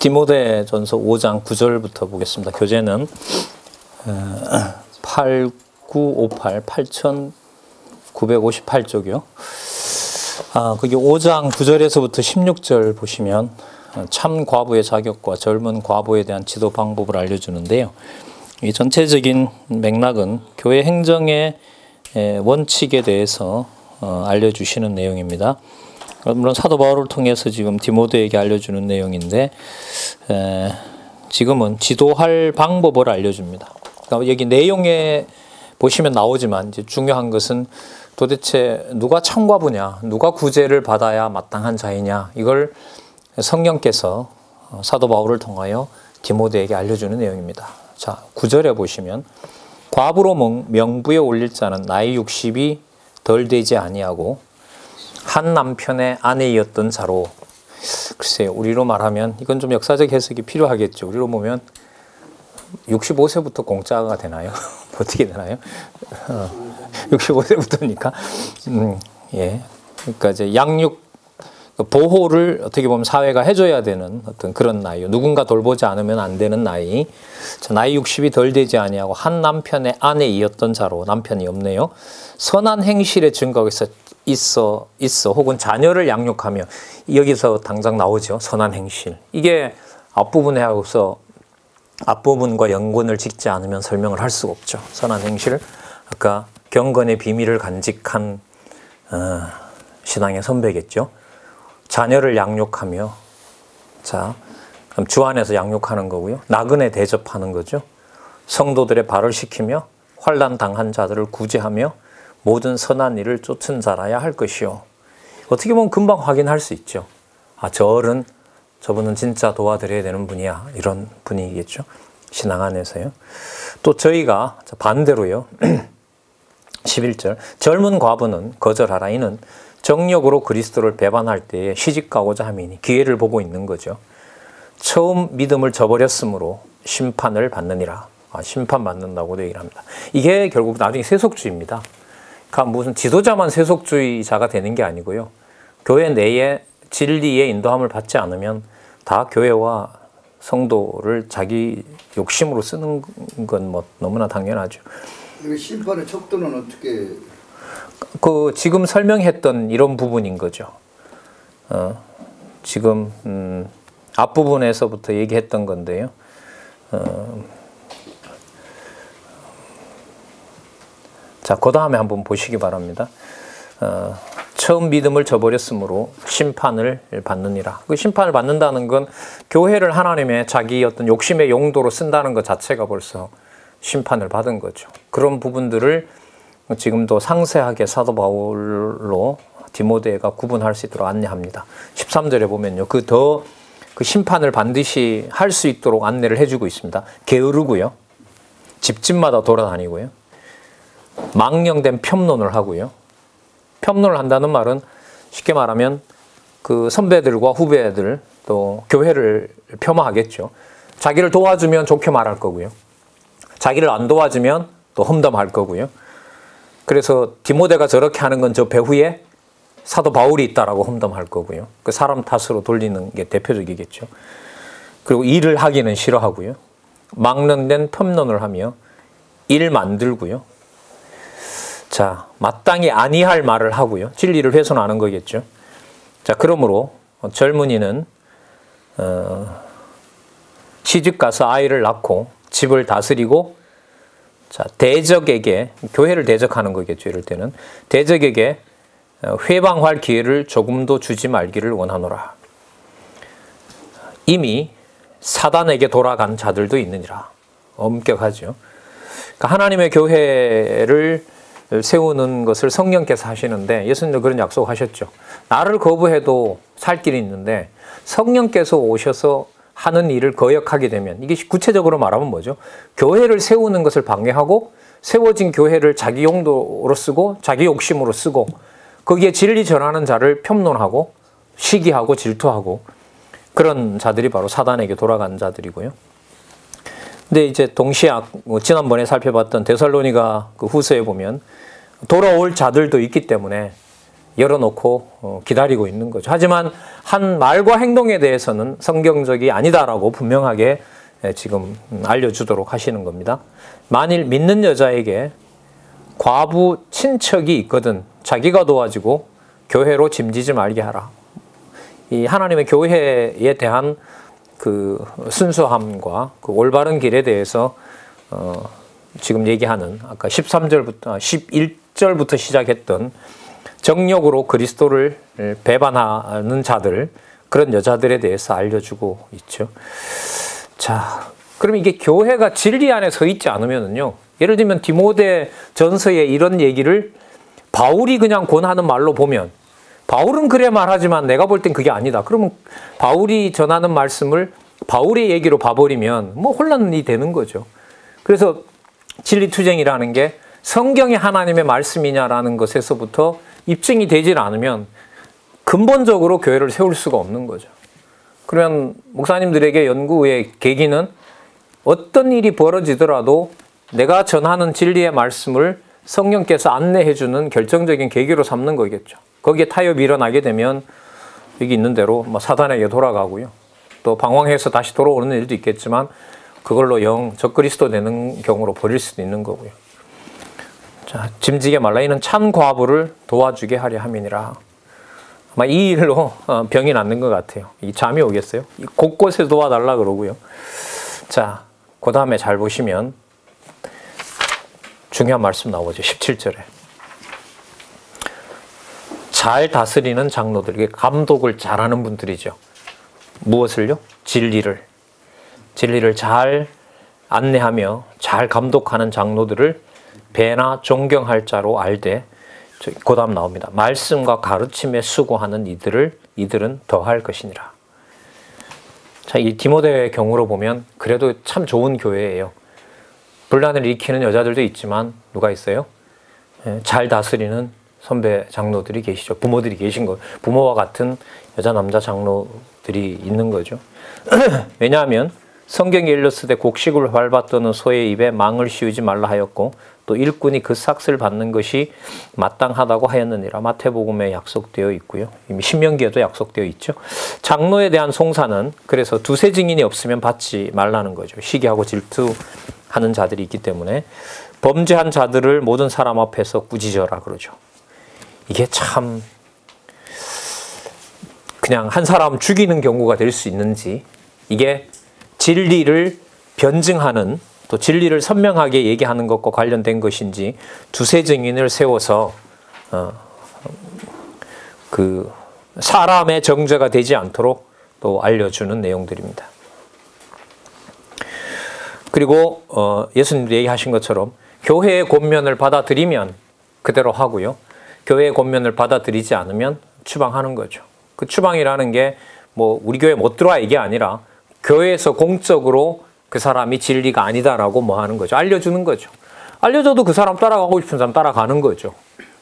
디모데전서 5장 9절부터 보겠습니다. 교재는 8958, 8958쪽이요. 그게 5장 9절에서부터 16절 보시면 참 과부의 자격과 젊은 과부에 대한 지도 방법을 알려주는데요. 이 전체적인 맥락은 교회 행정의 원칙에 대해서 알려주시는 내용입니다. 물론 사도 바울을 통해서 지금 디모데에게 알려주는 내용인데 지금은 지도할 방법을 알려줍니다. 그러니까 여기 내용에 보시면 나오지만 이제 중요한 것은 도대체 누가 참과부냐, 누가 구제를 받아야 마땅한 자이냐, 이걸 성령께서 사도 바울을 통하여 디모데에게 알려주는 내용입니다. 자, 9절에 보시면 과부로 명부에 올릴 자는 나이 60이 덜 되지 아니하고 한 남편의 아내이었던 자로. 글쎄요, 우리로 말하면 이건 좀 역사적 해석이 필요하겠죠. 우리로 보면 65세부터 공짜가 되나요? 어떻게 되나요? 65세부터니까 예, 그러니까 이제 양육 보호를 어떻게 보면 사회가 해줘야 되는 어떤 그런 나이요. 누군가 돌보지 않으면 안 되는 나이. 자, 나이 60이 덜 되지 아니하고 한 남편의 아내이었던 자로. 남편이 없네요. 선한 행실의 증거가 있어 혹은 자녀를 양육하며. 여기서 당장 나오죠. 선한 행실. 이게 앞부분에 하고서 앞부분과 연관을 짓지 않으면 설명을 할 수가 없죠. 선한 행실. 아까 경건의 비밀을 간직한 신앙의 선배겠죠. 자녀를 양육하며, 자, 그럼 주 안에서 양육하는 거고요. 나그네 대접하는 거죠. 성도들의 발을 시키며 환난 당한 자들을 구제하며 모든 선한 일을 쫓은 자라야 할 것이요. 어떻게 보면 금방 확인할 수 있죠. 아, 저분은 진짜 도와드려야 되는 분이야. 이런 분위기겠죠. 신앙 안에서요. 또 저희가 반대로요. 11절. 젊은 과부는 거절하라. 이는 정력으로 그리스도를 배반할 때에 시집가고자 함이니 기회를 보고 있는 거죠. 처음 믿음을 저버렸으므로 심판을 받느니라. 심판받는다고도 얘기를 합니다. 이게 결국 나중에 세속주의입니다. 그러니까 무슨 지도자만 세속주의자가 되는 게 아니고요. 교회 내에 진리의 인도함을 받지 않으면 다 교회와 성도를 자기 욕심으로 쓰는 건 뭐 너무나 당연하죠. 심판의 척도는 어떻게? 지금 설명했던 이런 부분인 거죠. 지금 앞부분에서부터 얘기했던 건데요. 자, 그 다음에 한번 보시기 바랍니다. 처음 믿음을 저버렸으므로 심판을 받느니라. 그 심판을 받는다는 건 교회를 하나님의 자기 어떤 욕심의 용도로 쓴다는 것 자체가 벌써 심판을 받은 거죠. 그런 부분들을 지금도 상세하게 사도 바울로 디모데가 구분할 수 있도록 안내합니다. 13절에 보면요. 그 심판을 반드시 할 수 있도록 안내를 해주고 있습니다. 게으르고요. 집집마다 돌아다니고요. 망령된 폄론을 하고요. 폄론을 한다는 말은 쉽게 말하면 그 선배들과 후배들 또 교회를 폄하하겠죠. 자기를 도와주면 좋게 말할 거고요. 자기를 안 도와주면 또 험담할 거고요. 그래서 디모데가 저렇게 하는 건 저 배후에 사도 바울이 있다라고 험담할 거고요. 그 사람 탓으로 돌리는 게 대표적이겠죠. 그리고 일을 하기는 싫어하고요. 망령된 폄론을 하며 일 만들고요. 자, 마땅히 아니할 말을 하고요. 진리를 훼손하는 거겠죠. 자, 그러므로 젊은이는 시집 가서 아이를 낳고 집을 다스리고, 자, 대적에게, 교회를 대적하는 거겠죠. 이럴 때는 대적에게 회방할 기회를 조금도 주지 말기를 원하노라. 이미 사단에게 돌아간 자들도 있느니라. 엄격하죠. 그러니까 하나님의 교회를 세우는 것을 성령께서 하시는데 예수님도 그런 약속하셨죠. 나를 거부해도 살 길이 있는데 성령께서 오셔서 하는 일을 거역하게 되면, 이게 구체적으로 말하면 뭐죠? 교회를 세우는 것을 방해하고 세워진 교회를 자기 용도로 쓰고 자기 욕심으로 쓰고 거기에 진리 전하는 자를 폄론하고 시기하고 질투하고 그런 자들이 바로 사단에게 돌아간 자들이고요. 근데 이제 동시에 지난번에 살펴봤던 데살로니가 그 후서에 보면 돌아올 자들도 있기 때문에 열어놓고 기다리고 있는 거죠. 하지만 한 말과 행동에 대해서는 성경적이 아니다라고 분명하게 지금 알려주도록 하시는 겁니다. 만일 믿는 여자에게 과부 친척이 있거든 자기가 도와주고 교회로 짐지지 말게 하라. 이 하나님의 교회에 대한 그 순수함과 그 올바른 길에 대해서 지금 얘기하는 아까 13절부터 11절부터 시작했던 정욕으로 그리스도를 배반하는 자들, 그런 여자들에 대해서 알려주고 있죠. 자, 그럼 이게 교회가 진리 안에 서 있지 않으면은요, 예를 들면 디모데 전서에 이런 얘기를 바울이 그냥 권하는 말로 보면, 바울은 그래 말하지만 내가 볼 땐 그게 아니다. 그러면 바울이 전하는 말씀을 바울의 얘기로 봐버리면 뭐 혼란이 되는 거죠. 그래서 진리투쟁이라는 게 성경이 하나님의 말씀이냐라는 것에서부터 입증이 되질 않으면 근본적으로 교회를 세울 수가 없는 거죠. 그러면 목사님들에게 연구의 계기는 어떤 일이 벌어지더라도 내가 전하는 진리의 말씀을 성령께서 안내해주는 결정적인 계기로 삼는 거겠죠. 거기에 타협이 일어나게 되면 여기 있는 대로 사단에게 돌아가고요. 또 방황해서 다시 돌아오는 일도 있겠지만 그걸로 영 적그리스도 되는 경우로 버릴 수도 있는 거고요. 자, 짐지게 말라. 이는 참 과부를 도와주게 하려 함이니라. 아마 이 일로 병이 낫는 것 같아요. 이 잠이 오겠어요? 곳곳에 도와달라 그러고요. 자, 그 다음에 잘 보시면 중요한 말씀 나오죠. 17절에. 잘 다스리는 장로들, 이게 감독을 잘하는 분들이죠. 무엇을요? 진리를 잘 안내하며 잘 감독하는 장로들을 배나 존경할 자로 알되, 그 다음 나옵니다. 말씀과 가르침에 수고하는 이들은 더할 것이니라. 자, 이 디모데의 경우로 보면 그래도 참 좋은 교회예요. 분란을 일으키는 여자들도 있지만 누가 있어요? 잘 다스리는 선배 장로들이 계시죠. 부모들이 계신 거. 부모와 같은 여자 남자 장로들이 있는 거죠. 왜냐하면 성경에 일렀으되 곡식을 밟았더는 소의 입에 망을 씌우지 말라 하였고 또 일꾼이 그 삭슬 받는 것이 마땅하다고 하였느니라. 마태복음에 약속되어 있고요. 이미 신명기에도 약속되어 있죠. 장로에 대한 송사는 그래서 두세 증인이 없으면 받지 말라는 거죠. 시기하고 질투하는 자들이 있기 때문에 범죄한 자들을 모든 사람 앞에서 꾸짖어라 그러죠. 이게 참 그냥 한 사람 죽이는 경우가 될 수 있는지, 이게 진리를 변증하는, 또 진리를 선명하게 얘기하는 것과 관련된 것인지 두세 증인을 세워서 그 사람의 정죄가 되지 않도록 또 알려주는 내용들입니다. 그리고 예수님도 얘기하신 것처럼 교회의 권면을 받아들이면 그대로 하고요. 교회의 권면을 받아들이지 않으면 추방하는 거죠. 그 추방이라는 게 뭐 우리 교회 못 들어와 이게 아니라 교회에서 공적으로 그 사람이 진리가 아니다라고 뭐 하는 거죠. 알려주는 거죠. 알려줘도 그 사람 따라가고 싶은 사람 따라가는 거죠.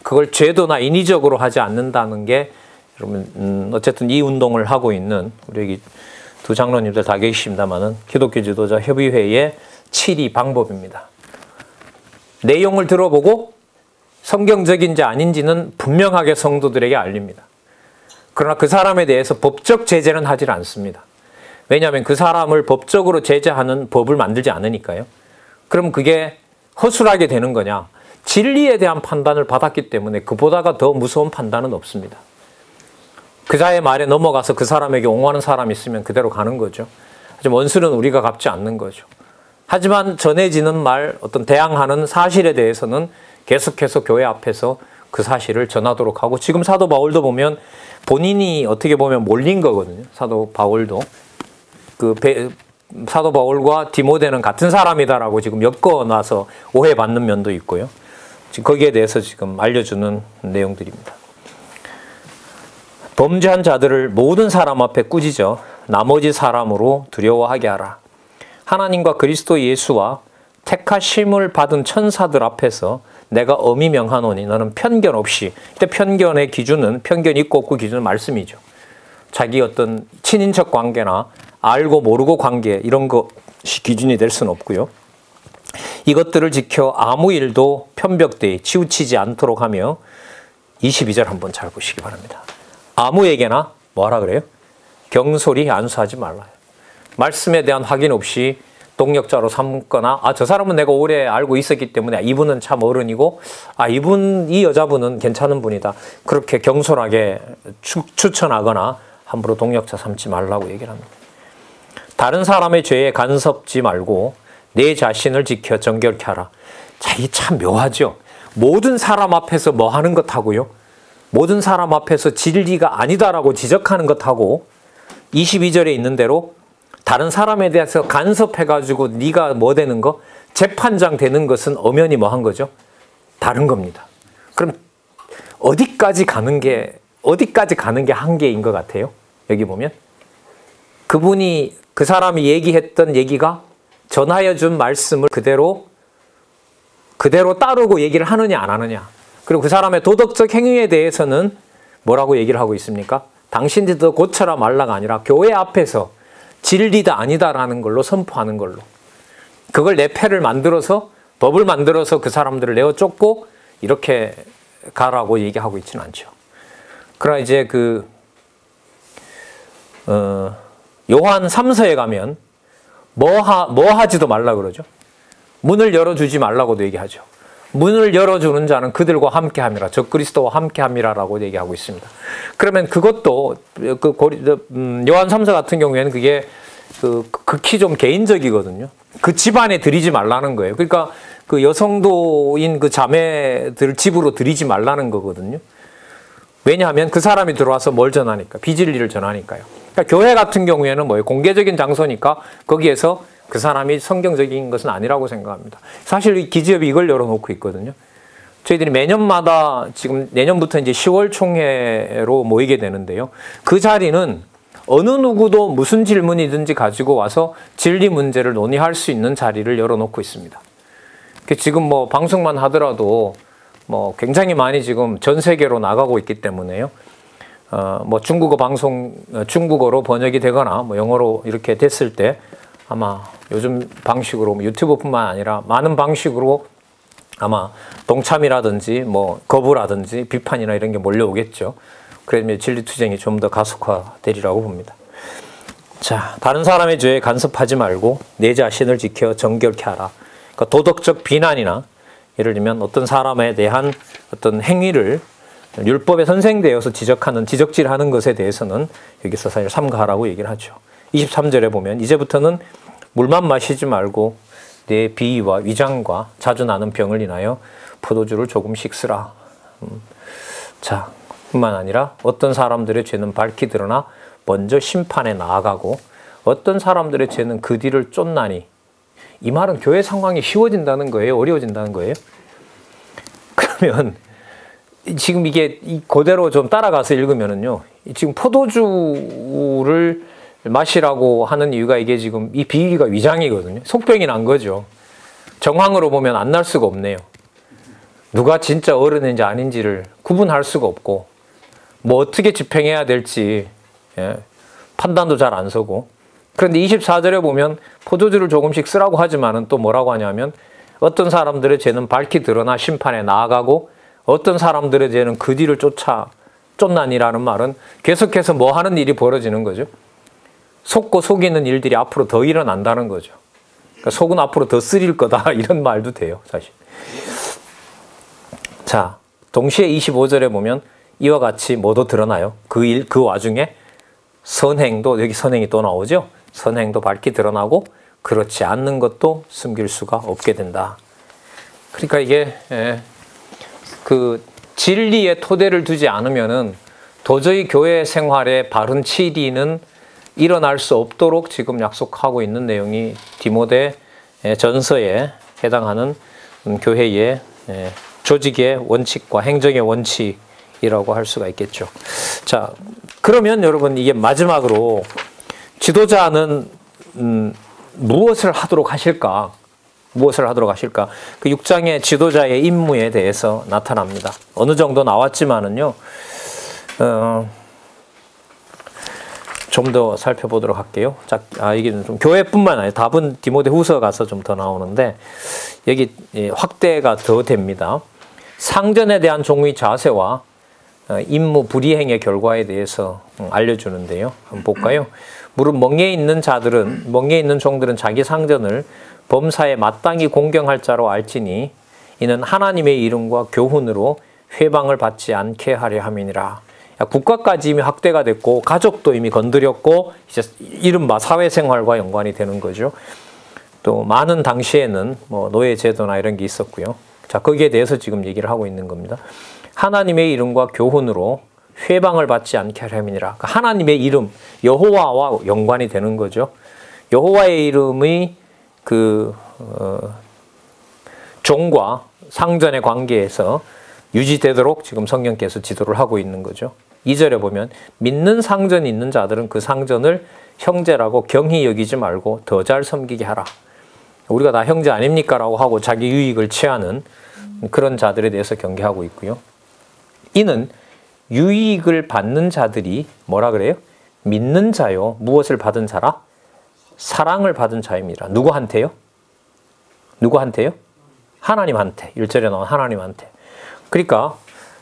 그걸 제도나 인위적으로 하지 않는다는 게 여러분 어쨌든 이 운동을 하고 있는 우리 여기 두 장로님들 다 계십니다만은 기독교 지도자 협의회의 7위 방법입니다. 내용을 들어보고 성경적인지 아닌지는 분명하게 성도들에게 알립니다. 그러나 그 사람에 대해서 법적 제재는 하질 않습니다. 왜냐하면 그 사람을 법적으로 제재하는 법을 만들지 않으니까요. 그럼 그게 허술하게 되는 거냐? 진리에 대한 판단을 받았기 때문에 그보다가 더 무서운 판단은 없습니다. 그자의 말에 넘어가서 그 사람에게 옹호하는 사람이 있으면 그대로 가는 거죠. 하지만 원수는 우리가 갚지 않는 거죠. 하지만 전해지는 말, 어떤 대항하는 사실에 대해서는 계속해서 교회 앞에서 그 사실을 전하도록 하고, 지금 사도 바울도 보면 본인이 어떻게 보면 몰린 거거든요. 사도 바울도. 사도 바울과 디모데는 같은 사람이다라고 지금 엮어놔서 오해받는 면도 있고요. 지금 거기에 대해서 지금 알려주는 내용들입니다. 범죄한 자들을 모든 사람 앞에 꾸짖어 나머지 사람으로 두려워하게 하라. 하나님과 그리스도 예수와 택하심을 받은 천사들 앞에서 내가 엄히 명하노니 너는 편견 없이, 이때 편견의 기준은, 편견 있고 없고 기준은 말씀이죠. 자기 어떤 친인척 관계나 알고 모르고 관계 이런 것이 기준이 될 수는 없고요. 이것들을 지켜 아무 일도 편벽되이 치우치지 않도록 하며 22절 한번 잘 보시기 바랍니다. 아무에게나 뭐하라 그래요? 경솔히 안수하지 말라요. 말씀에 대한 확인 없이 동력자로 삼거나 저 사람은 내가 오래 알고 있었기 때문에 이분은 참 어른이고 이 여자분은 괜찮은 분이다. 그렇게 경솔하게 추천하거나 함부로 동력자 삼지 말라고 얘기를 합니다. 다른 사람의 죄에 간섭지 말고 내 자신을 지켜 정결케 하라. 자, 이게 참 묘하죠. 모든 사람 앞에서 뭐 하는 것하고요. 모든 사람 앞에서 진리가 아니다라고 지적하는 것하고 22절에 있는 대로 다른 사람에 대해서 간섭해가지고 네가 뭐 되는 거? 재판장 되는 것은 엄연히 뭐 한 거죠? 다른 겁니다. 그럼 어디까지 가는 게 한계인 것 같아요? 여기 보면 그 사람이 얘기했던 얘기가 전하여 준 말씀을 그대로 따르고 얘기를 하느냐 안 하느냐. 그리고 그 사람의 도덕적 행위에 대해서는 뭐라고 얘기를 하고 있습니까? 당신들도 고쳐라 말라가 아니라 교회 앞에서 진리다 아니다라는 걸로 선포하는 걸로. 그걸 내 패를 만들어서 법을 만들어서 그 사람들을 내어 쫓고 이렇게 가라고 얘기하고 있지는 않죠. 그러나 이제 요한 3서에 가면 뭐 하지도 말라 그러죠. 문을 열어주지 말라고도 얘기하죠. 문을 열어주는 자는 그들과 함께함이라, 저 그리스도와 함께함이라라고 얘기하고 있습니다. 그러면 그것도 요한 3서 같은 경우에는 그게 극히 좀 개인적이거든요. 그 집안에 들이지 말라는 거예요. 그러니까 그 여성도인 그 자매들 집으로 들이지 말라는 거거든요. 왜냐하면 그 사람이 들어와서 뭘 전하니까, 비진리를 전하니까요. 그러니까 교회 같은 경우에는 뭐예요? 공개적인 장소니까 거기에서 그 사람이 성경적인 것은 아니라고 생각합니다. 사실 이 기지협이 이걸 열어놓고 있거든요. 저희들이 매년마다 지금 내년부터 이제 10월 총회로 모이게 되는데요. 그 자리는 어느 누구도 무슨 질문이든지 가지고 와서 진리 문제를 논의할 수 있는 자리를 열어놓고 있습니다. 지금 뭐 방송만 하더라도 뭐 굉장히 많이 지금 전 세계로 나가고 있기 때문에요. 뭐 중국어로 번역이 되거나 뭐 영어로 이렇게 됐을 때 아마 요즘 방식으로 유튜브뿐만 아니라 많은 방식으로 아마 동참이라든지 뭐 거부라든지 비판이나 이런 게 몰려오겠죠. 그러면 진리투쟁이 좀 더 가속화되리라고 봅니다. 자, 다른 사람의 죄에 간섭하지 말고 내 자신을 지켜 정결케 하라. 그러니까 도덕적 비난이나 예를 들면 어떤 사람에 대한 어떤 행위를 율법에 선생되어서 지적질하는 것에 대해서는 여기서 사실 삼가하라고 얘기를 하죠. 23절에 보면 이제부터는 물만 마시지 말고 내 비위와 위장과 자주 나는 병을 인하여 포도주를 조금씩 쓰라. 자, 뿐만 아니라 어떤 사람들의 죄는 밝히 드러나 먼저 심판에 나아가고 어떤 사람들의 죄는 그 뒤를 쫓나니. 이 말은 교회 상황이 쉬워진다는 거예요? 어려워진다는 거예요? 그러면 지금 이게 그대로 좀 따라가서 읽으면은요, 지금 포도주를 마시라고 하는 이유가 이게 지금 이 비위가 위장이거든요. 속병이 난 거죠. 정황으로 보면 안 날 수가 없네요. 누가 진짜 어른인지 아닌지를 구분할 수가 없고 뭐 어떻게 집행해야 될지 판단도 잘 안 서고. 그런데 24절에 보면 포도주를 조금씩 쓰라고 하지만은 또 뭐라고 하냐면 어떤 사람들의 죄는 밝히 드러나 심판에 나아가고 어떤 사람들의 죄는 그 뒤를 쫓나니라는 말은 계속해서 뭐 하는 일이 벌어지는 거죠. 속고 속이는 일들이 앞으로 더 일어난다는 거죠. 그러니까 속은 앞으로 더 쓰릴 거다 이런 말도 돼요, 사실. 자, 동시에 25절에 보면 이와 같이 뭐도 드러나요. 그 와중에 선행도, 여기 선행이 또 나오죠. 선행도 밝히 드러나고 그렇지 않는 것도 숨길 수가 없게 된다. 그러니까 이게 그 진리에 토대를 두지 않으면은 도저히 교회 생활의 바른 치리는 일어날 수 없도록 지금 약속하고 있는 내용이 디모데 전서에 해당하는 교회의 조직의 원칙과 행정의 원칙이라고 할 수가 있겠죠. 자, 그러면 여러분 이게 마지막으로 지도자는 무엇을 하도록 하실까? 무엇을 하도록 하실까? 그 6장의 지도자의 임무에 대해서 나타납니다. 어느 정도 나왔지만은요, 좀 더 살펴보도록 할게요. 자, 이게 좀 교회뿐만 아니라 답은 디모데 후서 가서 좀 더 나오는데, 여기 확대가 더 됩니다. 상전에 대한 종의 자세와 임무 불이행의 결과에 대해서 알려주는데요. 한번 볼까요? 무릇 멍에 있는 종들은 자기 상전을 범사에 마땅히 공경할 자로 알지니 이는 하나님의 이름과 교훈으로 회방을 받지 않게 하려 함이니라. 국가까지 이미 확대가 됐고 가족도 이미 건드렸고 이제 이른바 사회생활과 연관이 되는 거죠. 또 많은 당시에는 뭐 노예제도나 이런 게 있었고요. 자, 거기에 대해서 지금 얘기를 하고 있는 겁니다. 하나님의 이름과 교훈으로 회방을 받지 않게 하려 함이니라. 그러니까 하나님의 이름, 여호와와 연관이 되는 거죠. 여호와의 이름이 종과 상전의 관계에서 유지되도록 지금 성령께서 지도를 하고 있는 거죠. 2절에 보면 믿는 상전이 있는 자들은 그 상전을 형제라고 경히 여기지 말고 더 잘 섬기게 하라. 우리가 다 형제 아닙니까? 라고 하고 자기 유익을 취하는 그런 자들에 대해서 경계하고 있고요. 이는 유익을 받는 자들이 뭐라 그래요? 믿는 자요. 무엇을 받은 자라? 사랑을 받은 자입니다. 누구한테요? 누구한테요? 하나님한테. 1절에 나온 하나님한테. 그러니까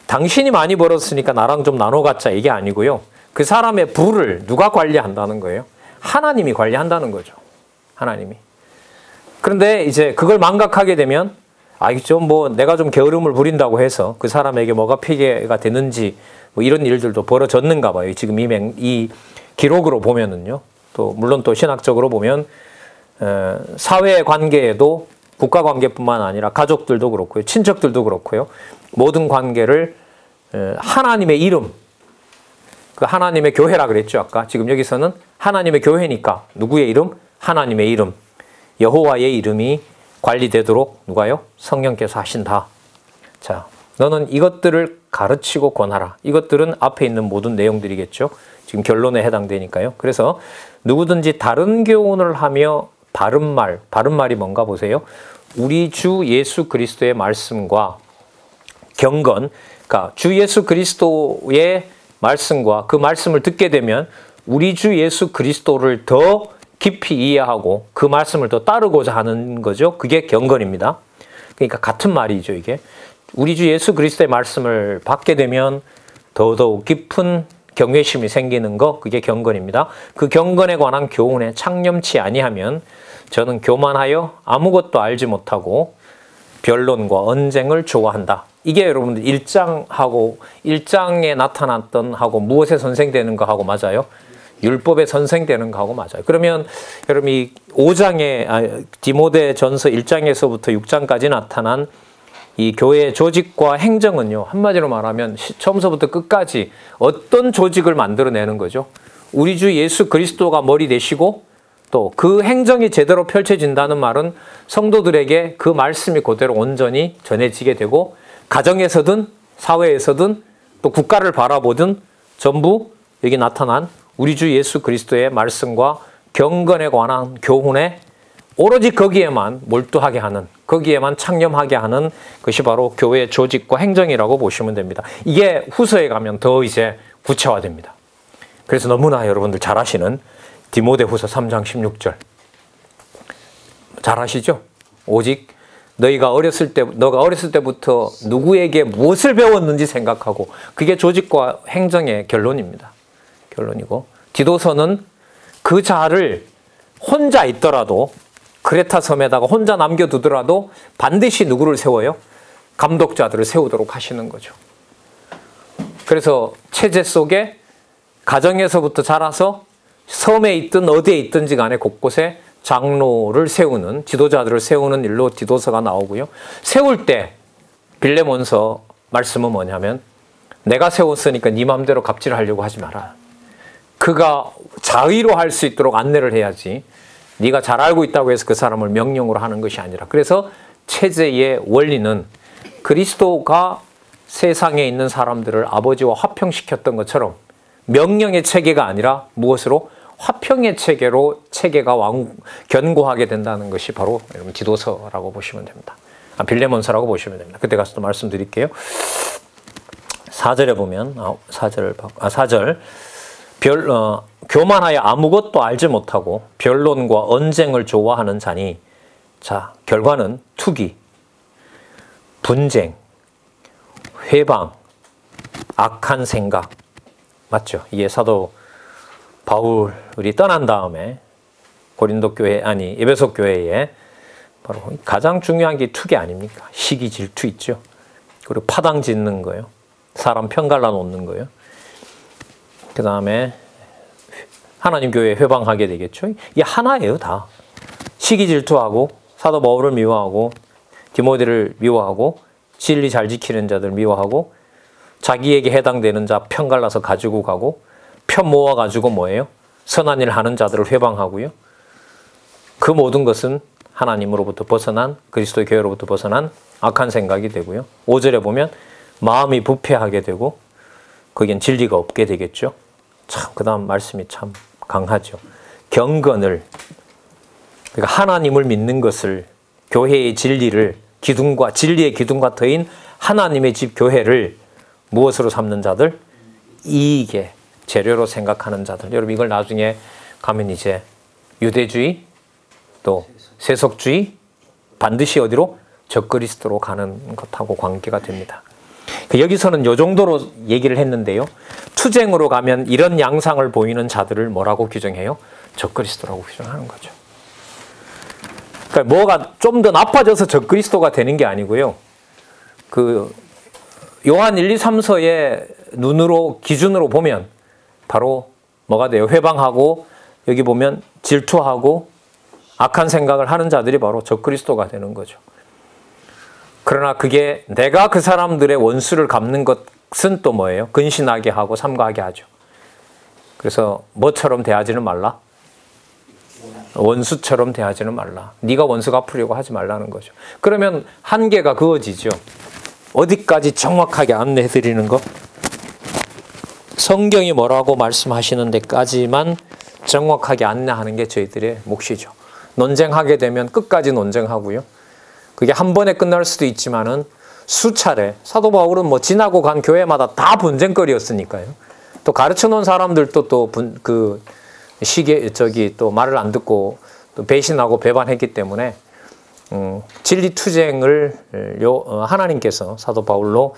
당신이 많이 벌었으니까 나랑 좀 나눠 갖자 이게 아니고요. 그 사람의 부를 누가 관리한다는 거예요? 하나님이 관리한다는 거죠. 하나님이. 그런데 이제 그걸 망각하게 되면 내가 좀 게으름을 부린다고 해서 그 사람에게 뭐가 피해가 되는지 뭐 이런 일들도 벌어졌는가 봐요. 지금 이 기록으로 보면은요. 또 물론 또 신학적으로 보면 사회 관계에도 국가 관계뿐만 아니라 가족들도 그렇고요. 친척들도 그렇고요. 모든 관계를 하나님의 이름, 그 하나님의 교회라 그랬죠. 아까 지금 여기서는 하나님의 교회니까 누구의 이름? 하나님의 이름, 여호와의 이름이 관리되도록 누가요? 성령께서 하신다. 자, 너는 이것들을 가르치고 권하라. 이것들은 앞에 있는 모든 내용들이겠죠. 지금 결론에 해당되니까요. 그래서 누구든지 다른 교훈을 하며 바른 말이 뭔가 보세요. 우리 주 예수 그리스도의 말씀과 경건, 그러니까 주 예수 그리스도의 말씀과 그 말씀을 듣게 되면 우리 주 예수 그리스도를 더 깊이 이해하고 그 말씀을 더 따르고자 하는 거죠. 그게 경건입니다. 그러니까 같은 말이죠, 이게. 우리 주 예수 그리스도의 말씀을 받게 되면 더더욱 깊은 경외심이 생기는 거, 그게 경건입니다. 그 경건에 관한 교훈에 창념치 아니하면 저는 교만하여 아무것도 알지 못하고 변론과 언쟁을 좋아한다. 이게 여러분들 1장에 나타났던 하고 무엇에 선생되는 거 하고 맞아요? 율법에 선생되는 거하고 맞아요. 그러면 여러분 이 5장에 디모데전서 1장에서부터 6장까지 나타난 이 교회의 조직과 행정은요. 한마디로 말하면 처음서부터 끝까지 어떤 조직을 만들어내는 거죠. 우리 주 예수 그리스도가 머리 되시고 또 그 행정이 제대로 펼쳐진다는 말은 성도들에게 그 말씀이 그대로 온전히 전해지게 되고 가정에서든 사회에서든 또 국가를 바라보든 전부 여기 나타난 우리 주 예수 그리스도의 말씀과 경건에 관한 교훈에 오로지 거기에만 몰두하게 하는, 거기에만 창념하게 하는 것이 바로 교회의 조직과 행정이라고 보시면 됩니다. 이게 후서에 가면 더 이제 구체화됩니다. 그래서 너무나 여러분들 잘 아시는 디모데후서 3장 16절. 잘 아시죠? 오직 너가 어렸을 때부터 누구에게 무엇을 배웠는지 생각하고 그게 조직과 행정의 결론입니다. 결론이고 디도서는 그 자를 혼자 있더라도 크레타 섬에다가 혼자 남겨두더라도 반드시 누구를 세워요? 감독자들을 세우도록 하시는 거죠. 그래서 체제 속에 가정에서부터 자라서 섬에 있든 어디에 있든지 간에 곳곳에 장로를 세우는, 지도자들을 세우는 일로 디도서가 나오고요. 세울 때 빌레몬서 말씀은 뭐냐면 내가 세웠으니까 네 마음대로 갑질하려고 하지 마라. 그가 자의로 할 수 있도록 안내를 해야지 네가 잘 알고 있다고 해서 그 사람을 명령으로 하는 것이 아니라. 그래서 체제의 원리는 그리스도가 세상에 있는 사람들을 아버지와 화평시켰던 것처럼 명령의 체계가 아니라 무엇으로? 화평의 체계로 체계가 견고하게 된다는 것이 바로 여러분 디도서라고 보시면 됩니다. 빌레몬서라고 보시면 됩니다. 그때 가서 또 말씀드릴게요. 4절에 보면 4절 교만하여 아무것도 알지 못하고 변론과 언쟁을 좋아하는 자니 자 결과는 투기, 분쟁, 회방, 악한 생각. 맞죠? 이게 사도 바울이 떠난 다음에 고린도 교회, 아니 에베소 교회에 바로 가장 중요한 게 투기 아닙니까? 시기 질투 있죠. 그리고 파당 짓는 거예요. 사람 편갈라 놓는 거예요. 그 다음에 하나님 교회에 회방하게 되겠죠. 이게 하나예요, 다. 시기 질투하고 사도 바울을 미워하고 디모데를 미워하고 진리 잘 지키는 자들 미워하고 자기에게 해당되는 자 편갈라서 가지고 가고 편 모아가지고 뭐예요? 선한 일 하는 자들을 회방하고요. 그 모든 것은 하나님으로부터 벗어난 그리스도의 교회로부터 벗어난 악한 생각이 되고요. 5절에 보면 마음이 부패하게 되고 거기엔 진리가 없게 되겠죠. 참, 그 다음 말씀이 참 강하죠. 경건을, 그러니까 하나님을 믿는 것을, 교회의 진리를, 기둥과 진리의 기둥과 터인 하나님의 집 교회를 무엇으로 삼는 자들? 이익의 재료로 생각하는 자들. 여러분 이걸 나중에 가면 이제 유대주의 또 세속주의 반드시 어디로? 적그리스도로 가는 것하고 관계가 됩니다. 여기서는 이 정도로 얘기를 했는데요. 투쟁으로 가면 이런 양상을 보이는 자들을 뭐라고 규정해요? 적그리스도라고 규정하는 거죠. 그러니까 뭐가 좀 더 나빠져서 적그리스도가 되는 게 아니고요. 그 요한 1, 2, 3서의 눈으로 기준으로 보면 바로 뭐가 돼요? 회방하고 여기 보면 질투하고 악한 생각을 하는 자들이 바로 적그리스도가 되는 거죠. 그러나 그게 내가 그 사람들의 원수를 갚는 것은 또 뭐예요? 근신하게 하고 삼가하게 하죠. 그래서 뭐처럼 대하지는 말라? 원수처럼 대하지는 말라. 네가 원수 갚으려고 하지 말라는 거죠. 그러면 한계가 그어지죠. 어디까지 정확하게 안내해 드리는 거? 성경이 뭐라고 말씀하시는 데까지만 정확하게 안내하는 게 저희들의 몫이죠. 논쟁하게 되면 끝까지 논쟁하고요. 그게 한 번에 끝날 수도 있지만은 수차례, 사도 바울은 뭐 지나고 간 교회마다 다 분쟁거리였으니까요. 또 가르쳐 놓은 사람들도 또 그 시계 또 말을 안 듣고 또 배신하고 배반했기 때문에 진리 투쟁을 하나님께서 사도 바울로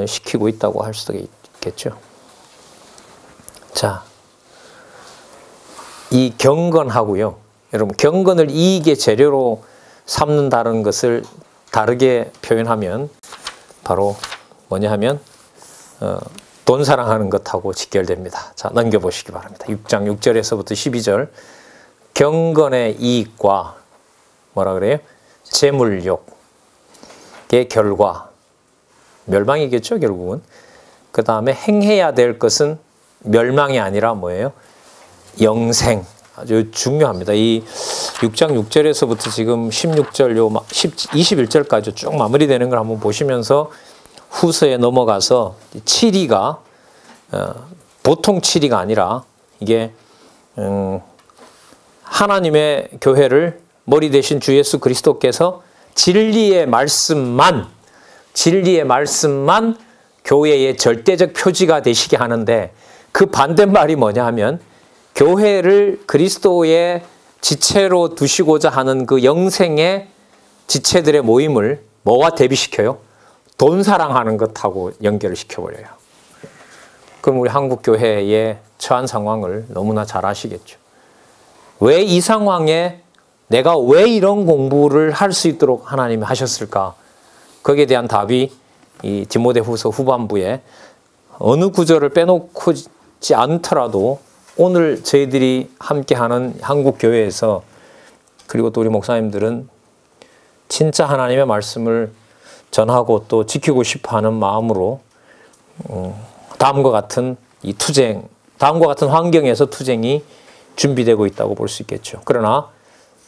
시키고 있다고 할 수도 있겠죠. 자, 이 경건하고요. 여러분 경건을 이익의 재료로 삼는다는 것을 다르게 표현하면 바로 뭐냐 하면 돈 사랑하는 것하고 직결됩니다. 자, 넘겨보시기 바랍니다. 6장 6절에서부터 12절 경건의 이익과 뭐라 그래요? 재물욕의 결과 멸망이겠죠, 결국은. 그 다음에 행해야 될 것은 멸망이 아니라 뭐예요? 영생. 아주 중요합니다. 이 6장 6절에서부터 지금 16절, 21절까지 쭉 마무리되는 걸 한번 보시면서 후서에 넘어가서 7위가 보통 7위가 아니라 이게 하나님의 교회를 머리 대신 주 예수 그리스도께서 진리의 말씀만 교회의 절대적 표지가 되시게 하는데 그 반대말이 뭐냐 하면 교회를 그리스도의 지체로 두시고자 하는 그 영생의 지체들의 모임을 뭐와 대비시켜요? 돈 사랑하는 것하고 연결을 시켜버려요. 그럼 우리 한국 교회의 처한 상황을 너무나 잘 아시겠죠. 왜 이 상황에 내가 왜 이런 공부를 할 수 있도록 하나님이 하셨을까? 거기에 대한 답이 이 디모데후서 후반부에 어느 구절을 빼놓지 않더라도 오늘 저희들이 함께하는 한국 교회에서 그리고 또 우리 목사님들은 진짜 하나님의 말씀을 전하고 또 지키고 싶어하는 마음으로 다음과 같은 이 투쟁, 다음과 같은 환경에서 투쟁이 준비되고 있다고 볼 수 있겠죠. 그러나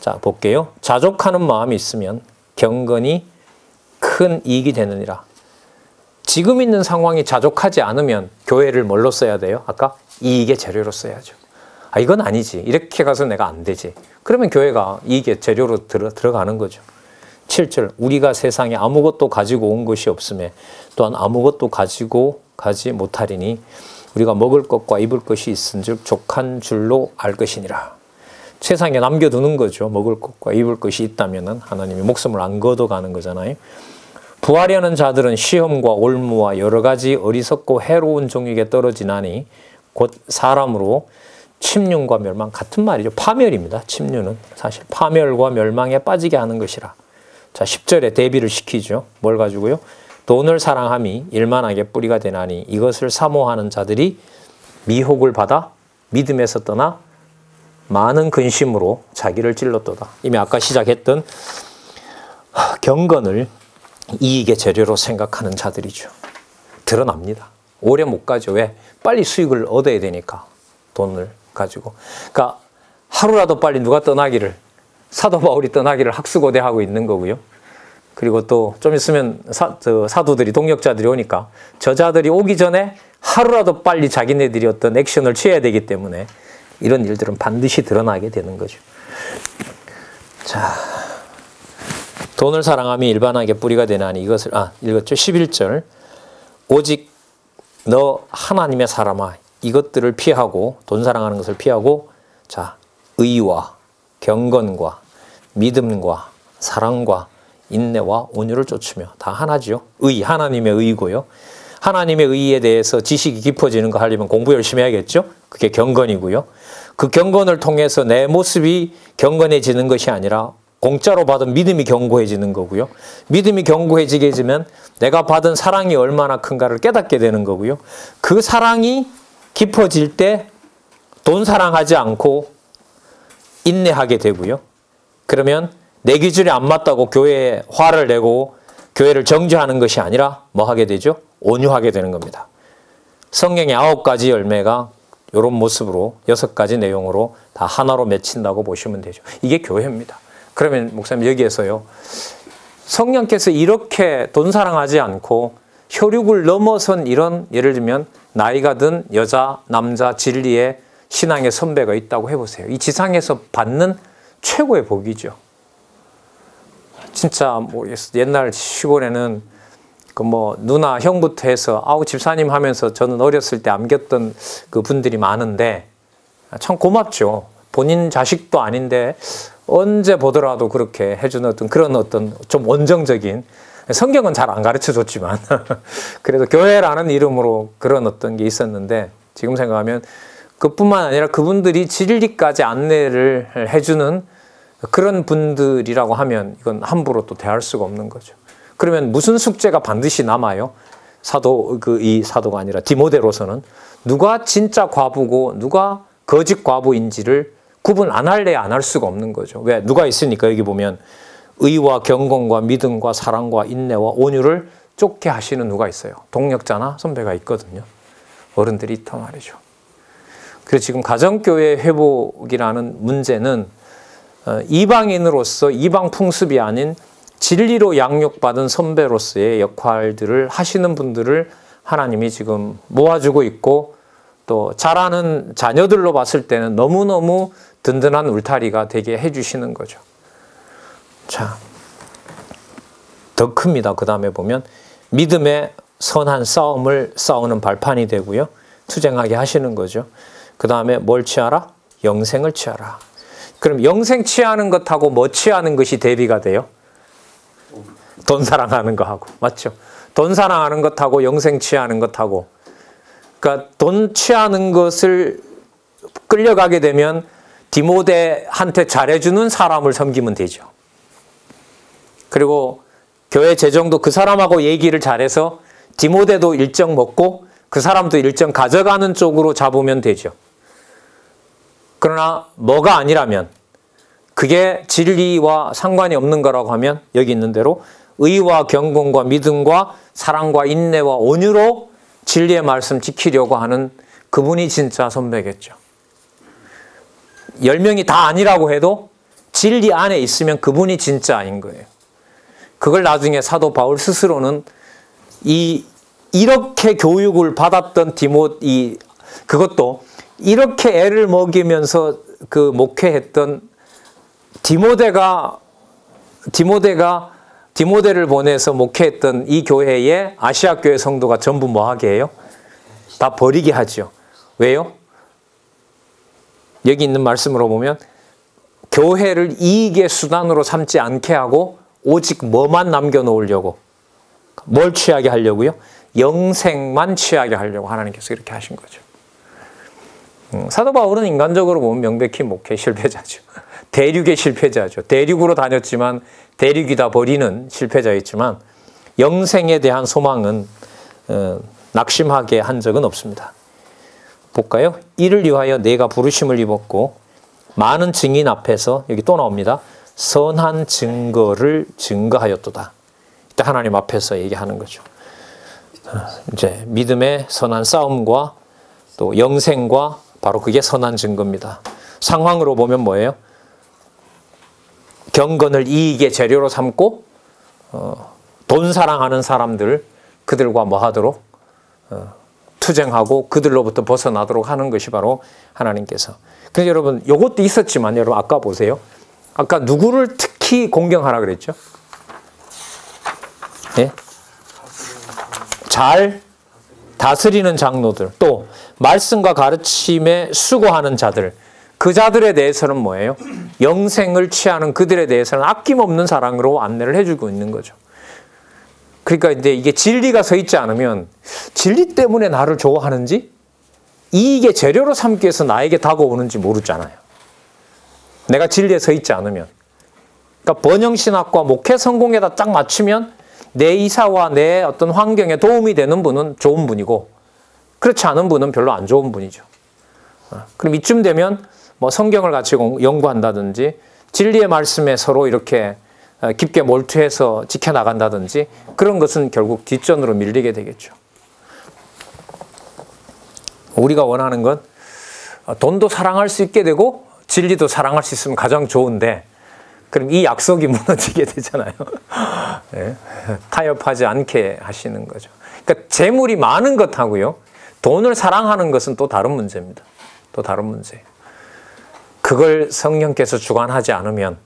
자 볼게요. 자족하는 마음이 있으면 경건이 큰 이익이 되느니라. 지금 있는 상황이 자족하지 않으면 교회를 뭘로 써야 돼요? 아까 이익의 재료로 써야죠. 아 이건 아니지. 이렇게 가서 내가 안 되지. 그러면 교회가 이익의 재료로 들어가는 거죠. 7절 우리가 세상에 아무것도 가지고 온 것이 없음에 또한 아무것도 가지고 가지 못하리니 우리가 먹을 것과 입을 것이 있은즉 족한 줄로 알 것이니라. 세상에 남겨두는 거죠. 먹을 것과 입을 것이 있다면은 하나님이 목숨을 안 걷어가는 거잖아요. 구하려는 자들은 시험과 올무와 여러 가지 어리석고 해로운 종에게 떨어지나니 곧 사람으로 침륜과 멸망, 같은 말이죠. 파멸입니다. 침륜은 사실 파멸과 멸망에 빠지게 하는 것이라. 자, 10절에 대비를 시키죠. 뭘 가지고요? 돈을 사랑함이 일만하게 뿌리가 되나니 이것을 사모하는 자들이 미혹을 받아 믿음에서 떠나 많은 근심으로 자기를 찔렀도다. 이미 아까 시작했던 경건을 이익의 재료로 생각하는 자들이죠. 드러납니다. 오래 못 가죠. 왜? 빨리 수익을 얻어야 되니까. 돈을 가지고. 그러니까 하루라도 빨리 누가 떠나기를, 사도 바울이 떠나기를 학수고대하고 있는 거고요. 그리고 또 좀 있으면 사도들이, 동역자들이 오니까 저자들이 오기 전에 하루라도 빨리 자기네들이 어떤 액션을 취해야 되기 때문에 이런 일들은 반드시 드러나게 되는 거죠. 자, 돈을 사랑함이 일반하게 뿌리가 되나니 이것을, 읽었죠? 11절. 오직 너 하나님의 사람아, 이것들을 피하고, 돈 사랑하는 것을 피하고, 자, 의와 경건과 믿음과 사랑과 인내와 온유를 쫓으며, 다 하나지요. 의, 하나님의 의고요. 하나님의 의에 대해서 지식이 깊어지는 거 하려면 공부 열심히 해야겠죠? 그게 경건이고요. 그 경건을 통해서 내 모습이 경건해지는 것이 아니라 공짜로 받은 믿음이 견고해지는 거고요. 믿음이 견고해지게 되면 내가 받은 사랑이 얼마나 큰가를 깨닫게 되는 거고요. 그 사랑이 깊어질 때 돈 사랑하지 않고 인내하게 되고요. 그러면 내 기준에 안 맞다고 교회에 화를 내고 교회를 정죄하는 것이 아니라 뭐 하게 되죠? 온유하게 되는 겁니다. 성경의 9가지 열매가 이런 모습으로 6가지 내용으로 다 하나로 맺힌다고 보시면 되죠. 이게 교회입니다. 그러면 목사님 여기에서요, 성령께서 이렇게 돈 사랑하지 않고 혈육을 넘어선 이런, 예를 들면 나이가 든 여자, 남자, 진리의 신앙의 선배가 있다고 해보세요. 이 지상에서 받는 최고의 복이죠. 진짜 모르겠어요. 옛날 시골에는 그 누나, 형부터 해서 집사님 하면서 저는 어렸을 때 안겼던 그 분들이 많은데 참 고맙죠. 본인 자식도 아닌데 언제 보더라도 그렇게 해주는 그런 좀 원정적인, 성경은 잘 안 가르쳐 줬지만 그래도 교회라는 이름으로 그런 게 있었는데, 지금 생각하면 그뿐만 아니라 그분들이 진리까지 안내를 해주는 그런 분들이라고 하면 이건 함부로 또 대할 수가 없는 거죠. 그러면 무슨 숙제가 반드시 남아요? 이 사도가 아니라 디모데로서는 누가 진짜 과부고 누가 거짓 과부인지를 구분 안 할래 안 할 수가 없는 거죠. 왜? 누가 있으니까. 여기 보면 의와 경건과 믿음과 사랑과 인내와 온유를 쫓게 하시는 누가 있어요? 동력자나 선배가 있거든요. 어른들이 있단 말이죠. 그래서 지금 가정교회 회복이라는 문제는 이방인으로서 이방 풍습이 아닌 진리로 양육받은 선배로서의 역할들을 하시는 분들을 하나님이 지금 모아주고 있고, 또 자라는 자녀들로 봤을 때는 너무너무 든든한 울타리가 되게 해주시는 거죠. 자, 더 큽니다. 그 다음에 보면 믿음의 선한 싸움을 싸우는 발판이 되고요. 투쟁하게 하시는 거죠. 그 다음에 뭘 취하라? 영생을 취하라. 그럼 영생 취하는 것하고 뭐 취하는 것이 대비가 돼요? 돈 사랑하는 거하고. 맞죠? 돈 사랑하는 것하고 영생 취하는 것하고. 그러니까 돈 취하는 것을 끌려가게 되면 디모데한테 잘해주는 사람을 섬기면 되죠. 그리고 교회 재정도 그 사람하고 얘기를 잘해서 디모데도 일정 먹고 그 사람도 일정 가져가는 쪽으로 잡으면 되죠. 그러나 뭐가 아니라면, 그게 진리와 상관이 없는 거라고 하면 여기 있는 대로 의와 경건과 믿음과 사랑과 인내와 온유로 진리의 말씀 지키려고 하는 그분이 진짜 선배겠죠. 10명이 다 아니라고 해도 진리 안에 있으면 그분이 진짜인 거예요. 그걸 나중에 사도 바울 스스로는 이렇게 교육을 받았던 그것도 이렇게 애를 먹이면서 그 목회했던 디모데를 보내서 목회했던 이 교회에 아시아 교회 성도가 전부 뭐 하게 해요? 다 버리게 하죠. 왜요? 여기 있는 말씀으로 보면 교회를 이익의 수단으로 삼지 않게 하고 오직 뭐만 남겨놓으려고? 뭘 취하게 하려고요? 영생만 취하게 하려고 하나님께서 이렇게 하신 거죠. 사도 바울은 인간적으로 보면 명백히 목회 실패자죠. 대륙의 실패자죠. 대륙으로 다녔지만 대륙이다 버리는 실패자였지만 영생에 대한 소망은 낙심하게 한 적은 없습니다. 볼까요? 이를 위하여 내가 부르심을 입었고 많은 증인 앞에서, 여기 또 나옵니다. 선한 증거를 증거하였도다. 이때 하나님 앞에서 얘기하는 거죠. 이제 믿음의 선한 싸움과 또 영생과 바로 그게 선한 증거입니다. 상황으로 보면 뭐예요? 경건을 이익의 재료로 삼고 돈 사랑하는 사람들, 그들과 뭐 하도록 투쟁하고 그들로부터 벗어나도록 하는 것이 바로 하나님께서. 그래서 여러분 이것도 있었지만 여러분 아까 보세요. 아까 누구를 특히 공경하라 그랬죠? 예? 잘 다스리는 장로들, 또 말씀과 가르침에 수고하는 자들, 그 자들에 대해서는 뭐예요? 영생을 취하는 그들에 대해서는 아낌없는 사랑으로 안내를 해주고 있는 거죠. 그러니까 이제 이게 진리가 서 있지 않으면 진리 때문에 나를 좋아하는지 이익의 재료로 삼기 위해서 나에게 다가오는지 모르잖아요. 내가 진리에 서 있지 않으면. 그러니까 번영신학과 목회 성공에다 딱 맞추면 내 이사와 내 어떤 환경에 도움이 되는 분은 좋은 분이고 그렇지 않은 분은 별로 안 좋은 분이죠. 그럼 이쯤 되면 뭐 성경을 같이 연구한다든지 진리의 말씀에 서로 이렇게 깊게 몰두해서 지켜나간다든지 그런 것은 결국 뒷전으로 밀리게 되겠죠. 우리가 원하는 건 돈도 사랑할 수 있게 되고 진리도 사랑할 수 있으면 가장 좋은데 그럼 이 약속이 무너지게 되잖아요. 네. 타협하지 않게 하시는 거죠. 그러니까 재물이 많은 것하고요. 돈을 사랑하는 것은 또 다른 문제입니다. 또 다른 문제예요. 그걸 성령께서 주관하지 않으면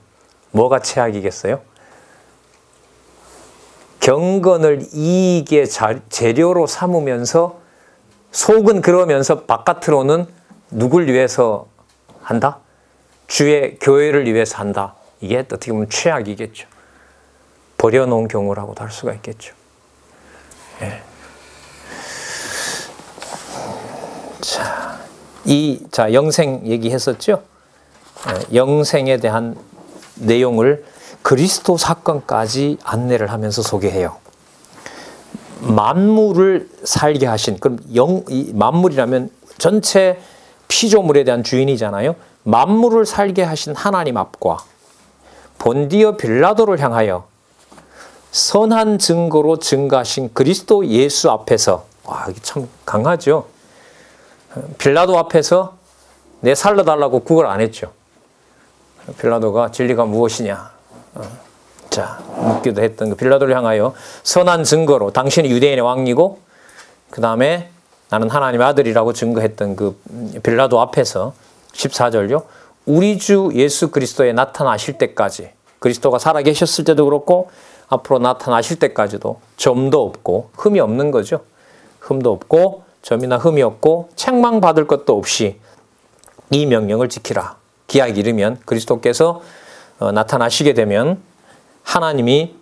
뭐가 최악이겠어요? 경건을 이익의 재료로 삼으면서 속은 그러면서 바깥으로는 누굴 위해서 한다? 주의 교회를 위해서 한다. 이게 어떻게 보면 최악이겠죠. 버려놓은 경우라고도 할 수가 있겠죠. 예. 자, 영생 얘기했었죠? 예, 영생에 대한 내용을 그리스도 사건까지 안내를 하면서 소개해요. 만물을 살게 하신, 그럼 이 만물이라면 전체 피조물에 대한 주인이잖아요. 만물을 살게 하신 하나님 앞과 본디어 빌라도를 향하여 선한 증거로 증거하신 그리스도 예수 앞에서, 와, 이게 참 강하죠. 빌라도 앞에서 내 살려달라고 구걸 안 했죠. 빌라도가 진리가 무엇이냐. 자, 묻기도 했던 그 빌라도를 향하여 선한 증거로 당신이 유대인의 왕이고 그 다음에 나는 하나님의 아들이라고 증거했던 그 빌라도 앞에서 14절요. 우리 주 예수 그리스도에 나타나실 때까지, 그리스도가 살아계셨을 때도 그렇고 앞으로 나타나실 때까지도 점도 없고 흠이 없는 거죠. 흠도 없고 점이나 흠이 없고 책망받을 것도 없이 이 명령을 지키라. 기약이 이르면 그리스도께서 나타나시게 되면 하나님이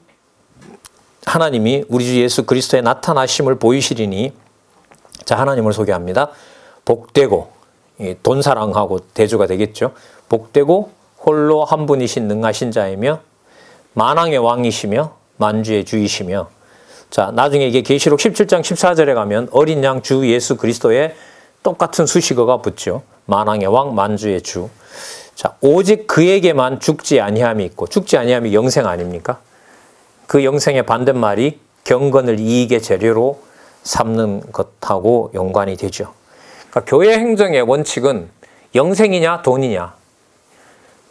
우리 주 예수 그리스도의 나타나심을 보이시리니, 자, 하나님을 소개합니다. 복되고, 돈 사랑하고 대조가 되겠죠. 복되고 홀로 한 분이신 능하신 자이며 만왕의 왕이시며 만주의 주이시며, 자, 나중에 이게 계시록 17장 14절에 가면 어린 양 주 예수 그리스도의 똑같은 수식어가 붙죠. 만왕의 왕, 만주의 주. 자, 오직 그에게만 죽지 아니함이 있고, 죽지 아니함이 영생 아닙니까? 그 영생의 반대말이 경건을 이익의 재료로 삼는 것하고 연관이 되죠. 그러니까 교회 행정의 원칙은 영생이냐 돈이냐.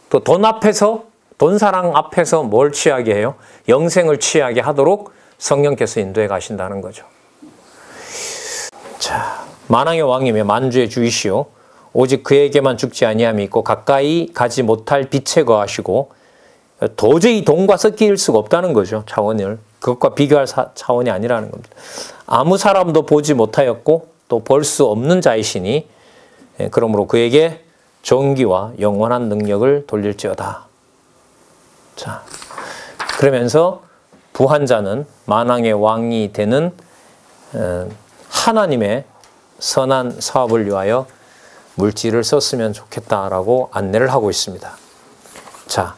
또 돈 앞에서, 돈 사랑 앞에서 뭘 취하게 해요? 영생을 취하게 하도록 성령께서 인도해 가신다는 거죠. 자, 만왕의 왕이며 만주의 주이시오. 오직 그에게만 죽지 아니함이 있고 가까이 가지 못할 빛에 거하시고, 도저히 돈과 섞일 수가 없다는 거죠. 차원을. 그것과 비교할 차원이 아니라는 겁니다. 아무 사람도 보지 못하였고 또 볼 수 없는 자이시니 그러므로 그에게 존귀와 영원한 능력을 돌릴지어다. 자, 그러면서 부한 자는 만왕의 왕이 되는 하나님의 선한 사업을 위하여 물질을 썼으면 좋겠다라고 안내를 하고 있습니다. 자,